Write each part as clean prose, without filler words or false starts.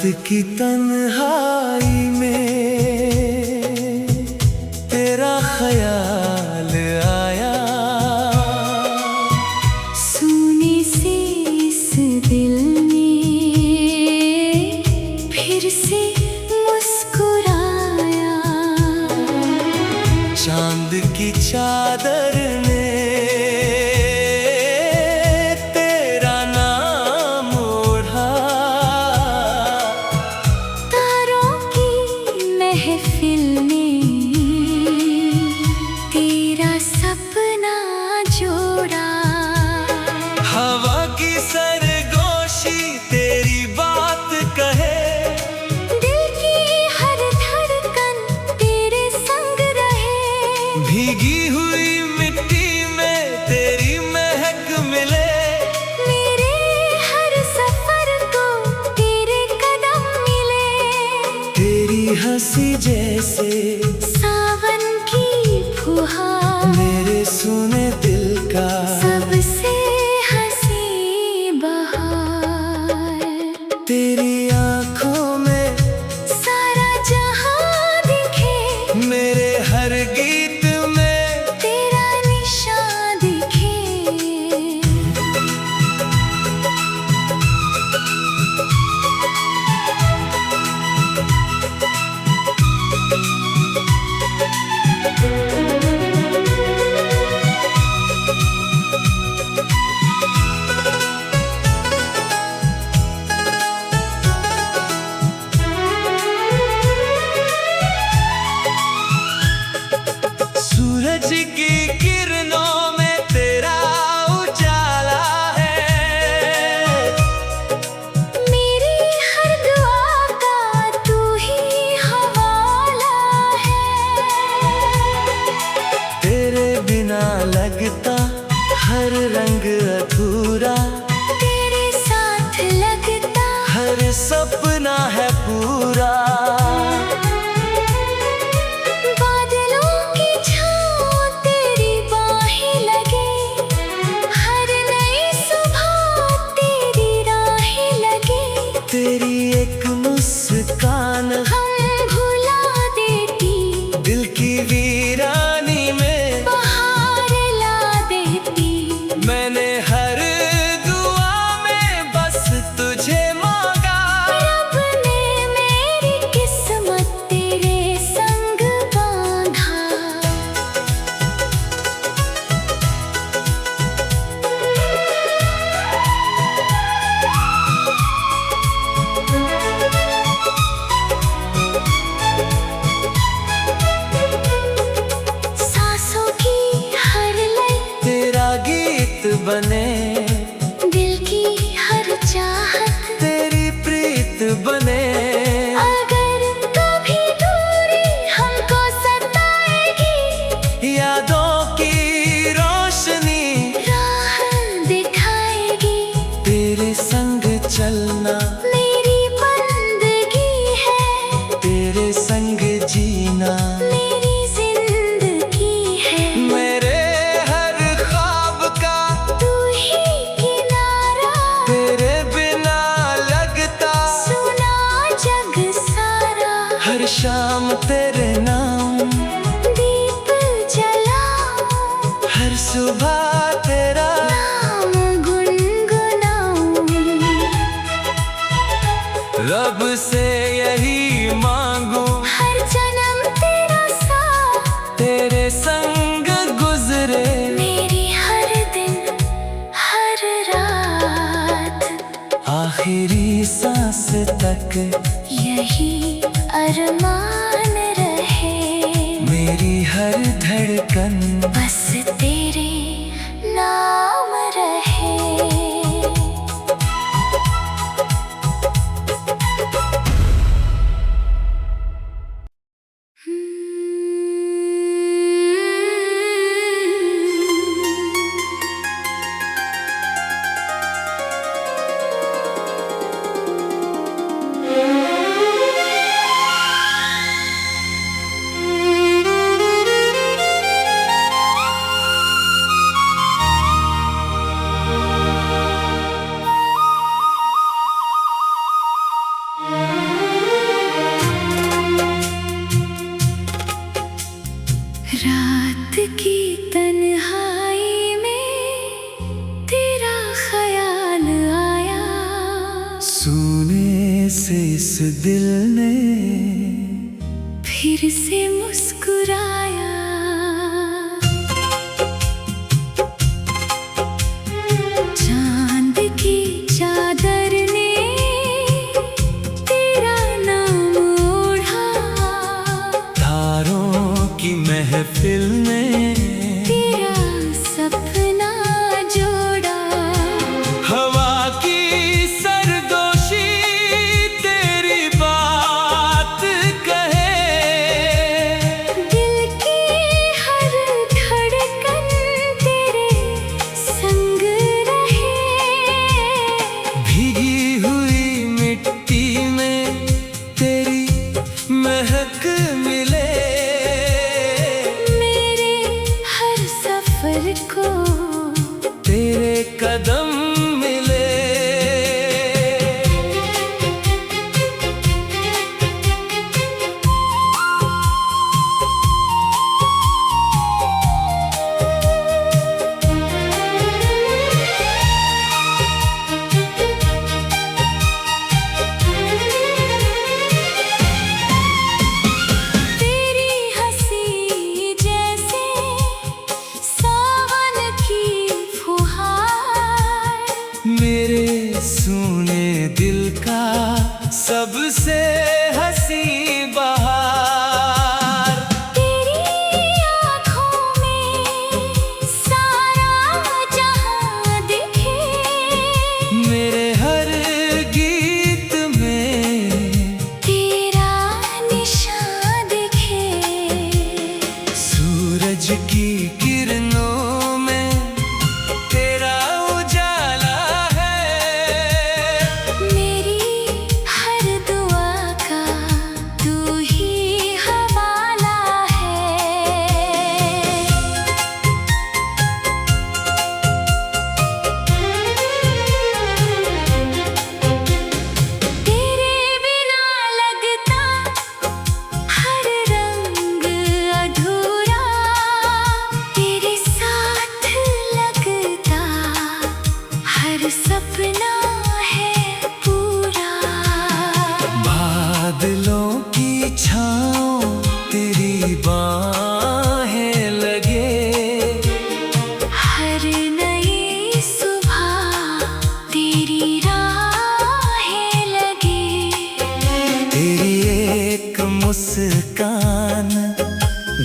की तन्हाई में तेरा ख्याल आया। सोने से इस दिल में फिर से मुस्कुराया। चांद की चादर ने तेरा नाम ओढ़ा। तारों की महफिल में तेरा सपना जोड़ा। हवा की सरगोशी तेरी बात कहे। दिल की हर धड़कन तेरे संग रहे। भीगी हुई मिट्टी में तेरी महक मिले। मेरे हर सफर को तेरे कदम मिले। तेरी हंसी जैसे सावन की फुहार, मेरे सुने दिल का सबसे हंसी बहार। तेरी आंखों में सारा जहां दिखे। मेरे हर गीत में तेरा निशान दिखे। सूरज की किरणों में तेरा उजाला है। मेरी हर दुआ का तू ही हवाला है। तेरे बिना लगता हर रंग अधूरा। तेरे साथ लगता हर सपना है पूरा। बादलों की छाँव तेरी बाहें लगे। हर नई सुबह तेरी राहें लगे। तेरी एक मुस्कान हम भुला देती, दिल की वीरानी में। बहार ला देती। मैंने हर दुआ में बस तुझे मांगा। रब ने मेरी किस्मत तेरे संग बांधा। सांसों की हर लय तेरा गीत बने। दिल की हर चाहत तेरी प्रीत बने। अगर कभी दूरी हमको सताएगी, यादों की रोशनी राह दिखाएगी। तेरे संग चलना मेरी बंदगी है। तेरे संग जीना मेरी जिंदगी है। मेरे हर ख्वाब का तू ही किनारा, तेरे बिना लगता सुना जग सारा। हर शाम तेरे नाम। दीप जलाऊं, हर सुबह तेरा नाम गुनगुनाऊं। रब से यही मांगू। हर जन्म तेरा साथ तेरे संग गुजरे मेरी हर दिन हर रात। आखिरी सांस तक यही अरमान रहे। मेरी हर धड़कन बस तेरे नाम रहे। रात की तन्हाई में तेरा ख्याल आया, सोने से इस दिल ने फिर से मुस्कुराया। चांद की चादर ने तेरा नाम ओढ़ा, तारों की महफिल ने तेरा सपना जोड़ा। हवा की सरदोशी तेरी बात कहे, दिल की हर धड़कन तेरे संग रहे। भीगी हुई मिट्टी में तेरी महक मिले, मेरे हर सफर को तेरे कदम मिले। तेरी हंसी जैसे सावन की फुहार, मेरे सूने दिल का सबसे हंसी बहार। तेरी आँखों में सारा जहां दिखे, मेरे हर गीत में तेरा निशान दिखे। सूरज की किरणों में तेरा उजाला है, मेरी हर दुआ का तू ही हवाला है। तेरे बिना लगता हर रंग अधूरा, तेरे साथ लगता हर सपना है पूरा। बादलों की छाँव तेरी बाहें लगे, हर नई सुबह तेरी राहें लगे। तेरी एक मुस्कान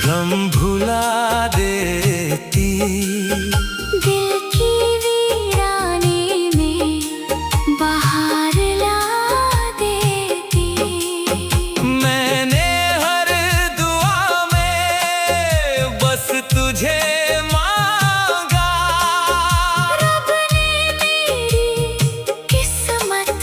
गम भुला देती, दिल की वीरानी में बहार ला देती। मैंने हर दुआ में बस तुझे मांगा, रब ने मेरी किस्मत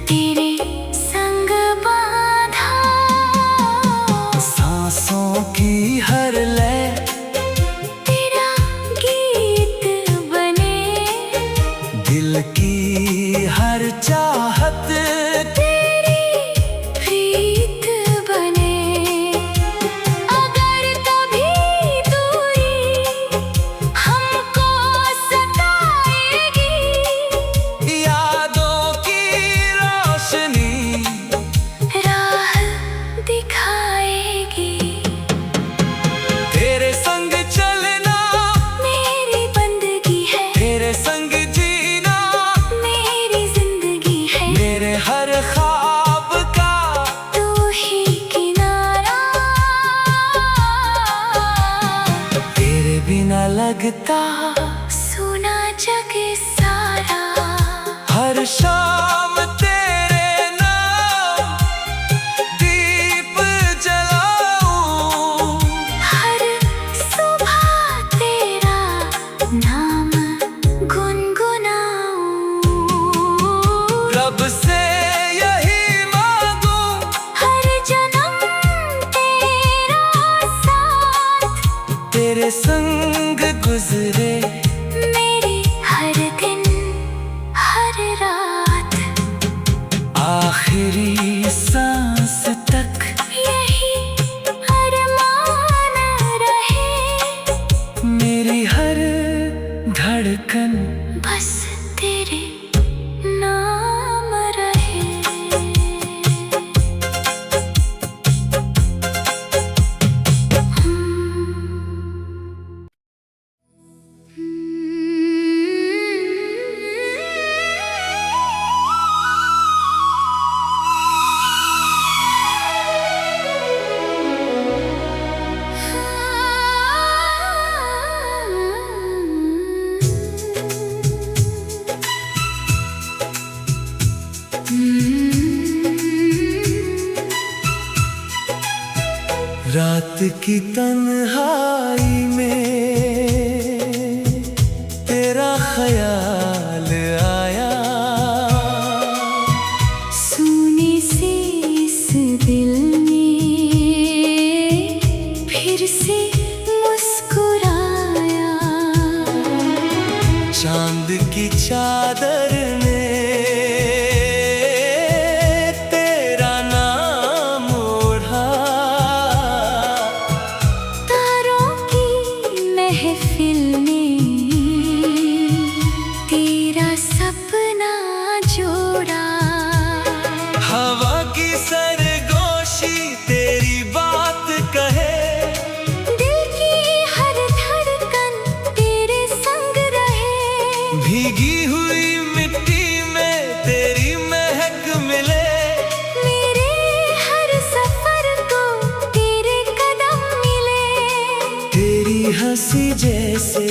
तेरे संग बांधा। सांसों की हर लय तेरा गीत बने, दिल की हर चाहत तेरी प्रीत बने। अगर कभी दूरी हमको सताएगी, यादों की रोशनी राह दिखाएगी। तेरे संग चलना मेरी बंदगी है, तेरे संग जीना मेरी जिंदगी है। मेरे हर ख्वाब का तू ही किनारा, तेरे बिना लगता सुना जग सारा। हर शाम तेरे नाम दीप जलाऊं, हर सुबह तेरा नाम गुनगुनाऊं। रब से यही मांगूं, हर जन्म तेरा साथ, तेरे संग गुजरे मेरी हर दिन हर रात। आखिरी सांस तक यही अरमान रहे, रात की तन्हाई में तेरा ख्याल आया, सोने से इस दिल ने फिर से मुस्कुराया। चांद की चादर ने तेरा नाम ओढ़ा, तारों की महफिल ने तेरा सपना जोड़ा। हवा की सरगोशी तेरी बात कहे, दिल की हर धड़कन तेरे संग रहे। भीगी हुई मिट्टी में तेरी महक मिले, मेरे हर सफर को तेरे कदम मिले। तेरी हंसी जैसे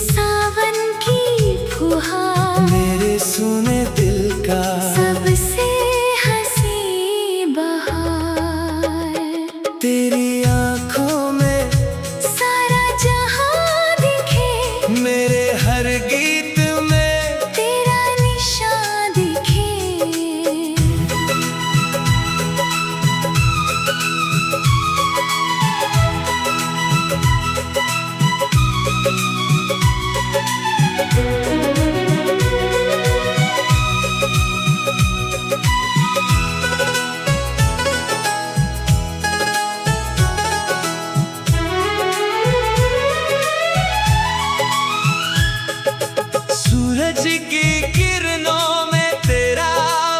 सावन की फुहार, मेरे सुने दिल का सबसे हंसी बहार। तेरी आंखों में सारा जहां दिखे, मेरे हर गीत में तेरा निशान दिखे। सूरज की किरणों में तेरा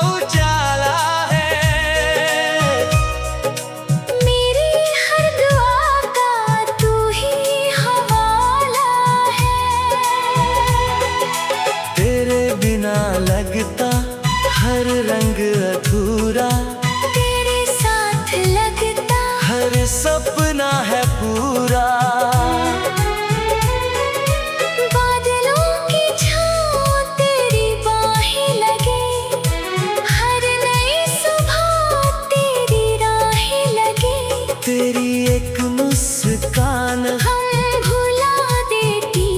उजाला है, मेरी हर दुआ का तू ही हवाला है। तेरे बिना लगता हर रंग अधूरा, तेरे साथ लगता हर सपना है पूरा। बादलों की छाँव तेरी बाहें लगे, हर नई सुबह तेरी राहें लगे। तेरी एक मुस्कान हम भुला देती,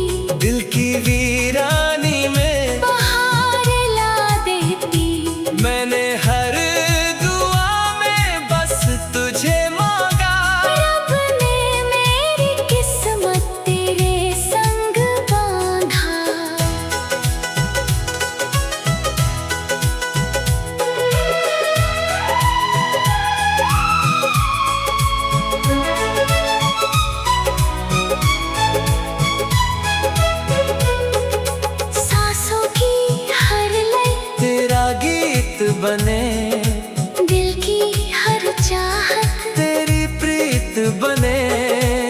दिल की वीरानी में बहार ला देती। मैंने हर दुआ में बस तुझे मांगा, रब ने मेरी किस्मत तेरे संग बांधा। सांसों की हर लय तेरा गीत बने, दिल की हर चाहत तेरी प्रीत बने।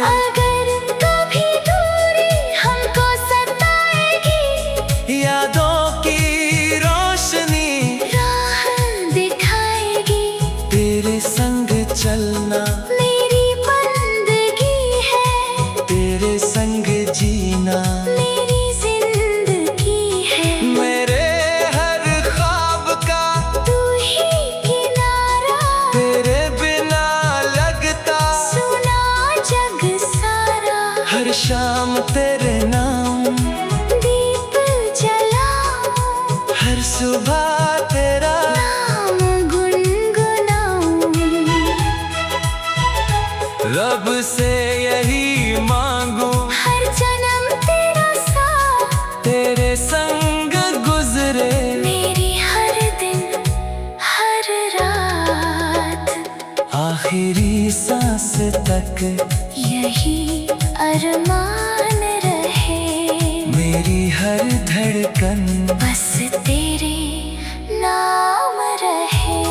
अगर कभी दूरी हमको सताएगी, यादों की रोशनी राह दिखाएगी। तेरे संग चलना मेरी बंदगी है, तेरे संग जीना मेरी जिंदगी है। मेरे हर ख्वाब का तू ही किनारा, तेरे बिना लगता सुना जग सारा। हर शाम तेरे नाम, दीप जलाऊं, हर सुबह तेरा नाम गुनगुनाऊं। रब से यही मांगू, हर जन्म तेरा साथ, तेरे संग गुजरे मेरी हर दिन हर रात। आखिरी सांस तक यही अरमान रहे, मेरी हर धड़कन बस तेरे नाम रहे।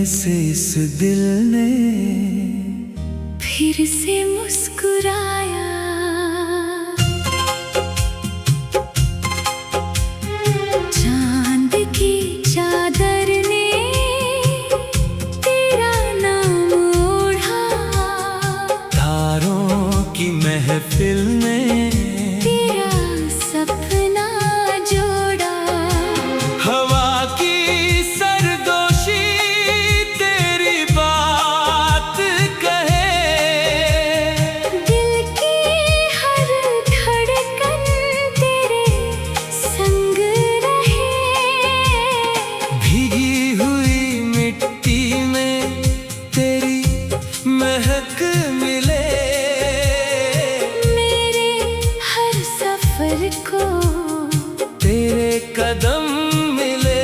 से इस दिल ने फिर से मुस्कुराया। चांद की चादर ने तेरा नाम ओढ़ा। तारों की महफिल ने तेरा सपना जोड़ा। हवा की सरदोशी तेरी बात कहे। दिल की हर धड़कन तेरे संग रहे। भीगी हुई मिट्टी में तेरी महक मिले। मेरे हर सफर को तेरे कदम मिले।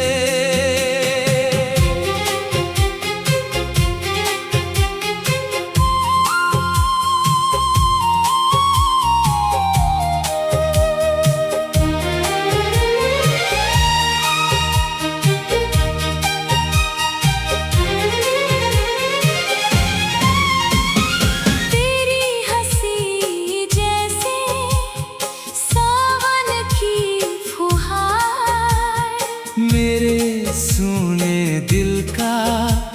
तेरी हंसी जैसे सावन की फुहार। मेरे सूने दिल का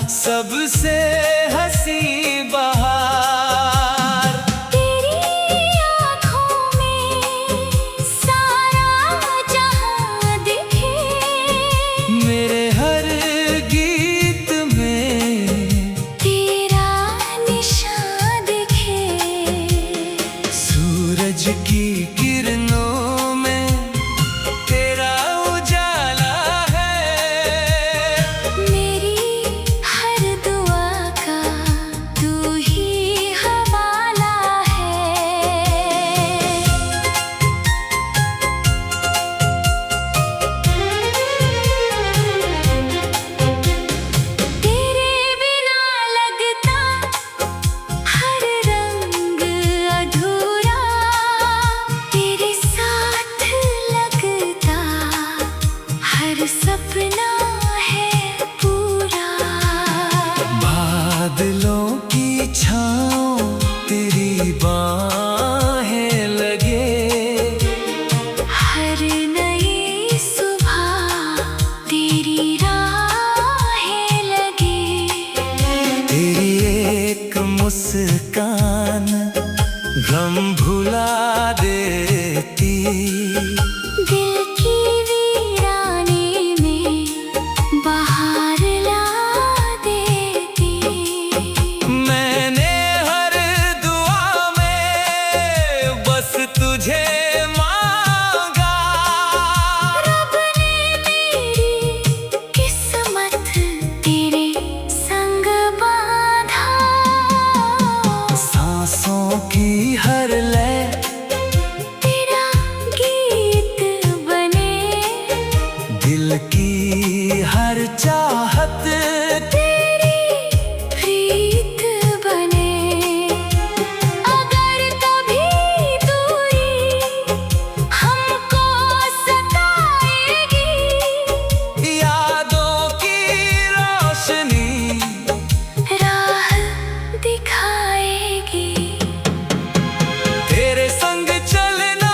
सबसे हंसी बहार। तेरी आँखों में सारा जहां दिखे। मेरे हर गीत में तेरा निशान दिखे। सूरज की किरणों में तेरा उजाला है। मेरी हर दुआ का तू ही हवाला है। तेरे बिना लगता हर रंग अधूरा। तेरे साथ लगता हर सपना है पूरा। बादलों की छाँव तेरी बाहें लगे। हर नई सुबह तेरी राहें लगे। तेरी एक मुस्कान गम भुला देती। दिल की वीरानी में बहार ला देती। मैंने हर दुआ में बस तुझे मांगा। रब ने मेरी किस्मत तेरे संग बांधा। सांसों की हर लय तेरा गीत बने। दिल की हर चाहत तेरी प्रीत बने। अगर कभी दूरी हमको सताएगी। यादों की रोशनी राह दिखाएगी। तेरे संग चलना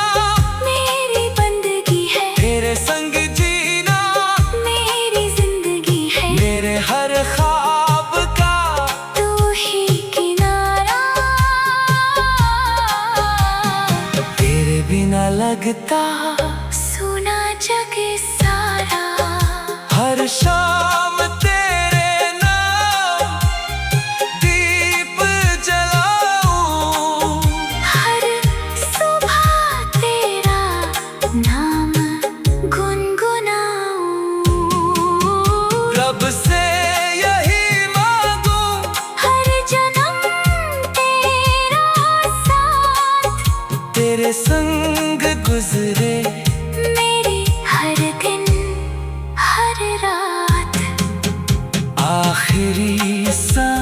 मेरी बंदगी है। तेरे संग जीना मेरी जिंदगी है। मेरे हर ख्वाब का तू ही किनारा। तेरे बिना लगता सुना जग सारा। हर शाम तेरे नाम दीप जलाऊं। हर सुबह तेरा नाम गुनगुनाऊं। रब से यही मांगू हर जन्म तेरा साथ। तेरे संग गुजरे मेरी हर दिन हर रात। आखिरी सांस